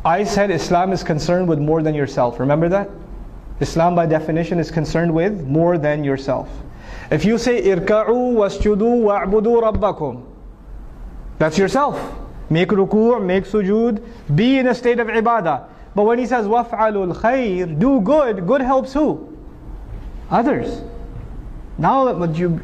I said Islam is concerned with more than yourself. Remember that? Islam by definition is concerned with more than yourself. If you say irka'u wasjudu wa'budu rabbakum, that's yourself. Make ruku', make sujood, be in a state of ibadah. But when he says waf'alul khair, do good, good helps who? Others. Now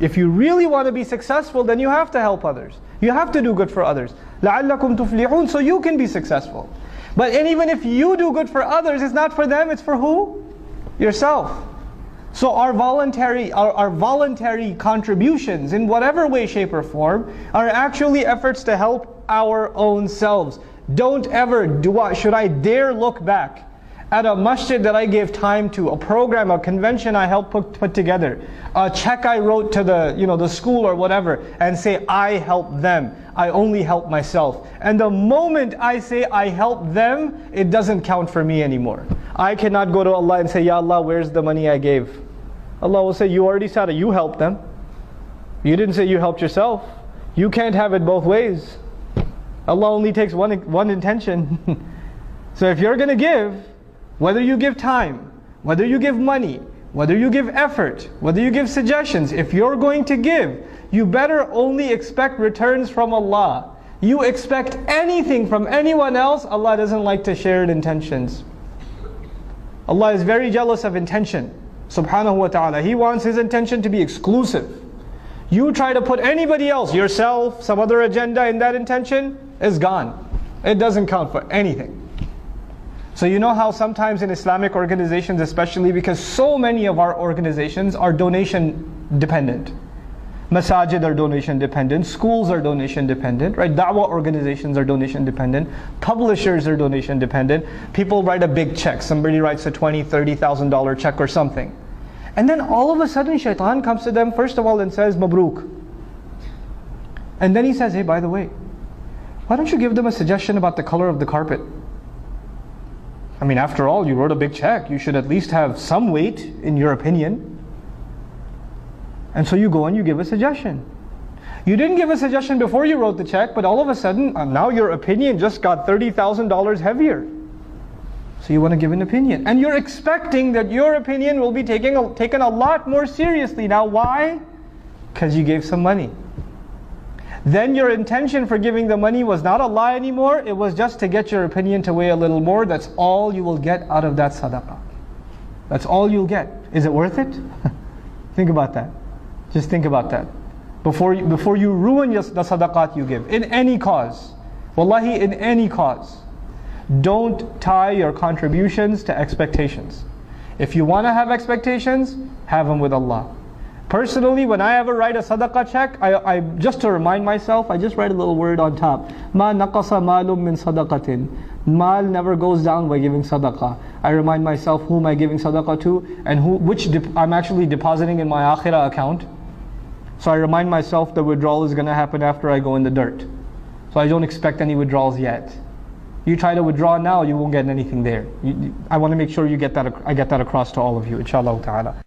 if you really want to be successful, then you have to help others. You have to do good for others. لَعَلَّكُمْ تُفْلِحُونَ, so you can be successful. But even if you do good for others, it's not for them, it's for who? Yourself. So our voluntary contributions in whatever way, shape or form are actually efforts to help our own selves. Don't ever, should I dare look back at a masjid that I gave time to, a program, a convention I helped put together, a check I wrote to the school or whatever, and say I helped them. I only help myself. And the moment I say I help them, it doesn't count for me anymore. I cannot go to Allah and say, Ya Allah, where's the money I gave? Allah will say, you already said it, you helped them. You didn't say you helped yourself. You can't have it both ways. Allah only takes one intention. So if you're going to give, whether you give time, whether you give money, whether you give effort, whether you give suggestions, if you're going to give, you better only expect returns from Allah. You expect anything from anyone else, Allah doesn't like to share intentions. Allah is very jealous of intention, subhanahu wa ta'ala. He wants His intention to be exclusive. You try to put anybody else, yourself, some other agenda in that intention, is gone. It doesn't count for anything. So you know how sometimes in Islamic organizations, especially because so many of our organizations are donation dependent. Masajid are donation dependent, schools are donation dependent, right? Da'wah organizations are donation dependent, publishers are donation dependent. People write a big check, somebody writes a $20,000, $30,000 check or something. And then all of a sudden shaitan comes to them first of all and says, Mabruk. And then he says, hey, by the way, why don't you give them a suggestion about the color of the carpet? I mean, after all, you wrote a big check. You should at least have some weight in your opinion. And so you go and you give a suggestion. You didn't give a suggestion before you wrote the check, but all of a sudden, now your opinion just got $30,000 heavier. So you want to give an opinion. And you're expecting that your opinion will be taken a lot more seriously. Now why? Because you gave some money. Then your intention for giving the money was not Allah anymore. It was just to get your opinion to weigh a little more. That's all you will get out of that sadaqah. That's all you'll get. Is it worth it? Think about that. Just think about that. Before you ruin the sadaqat you give. In any cause. Wallahi, in any cause. Don't tie your contributions to expectations. If you want to have expectations, have them with Allah. Personally, when I ever write a sadaqah check, I just to remind myself, I just write a little word on top. Ma naqasa malum min sadaqatin. Mal never goes down by giving sadaqah. I remind myself who am I giving sadaqah to and which I'm actually depositing in my akhirah account. So I remind myself the withdrawal is going to happen after I go in the dirt. So I don't expect any withdrawals yet. You try to withdraw now, you won't get anything there. I want to make sure I get that across to all of you, inshallah ta'ala.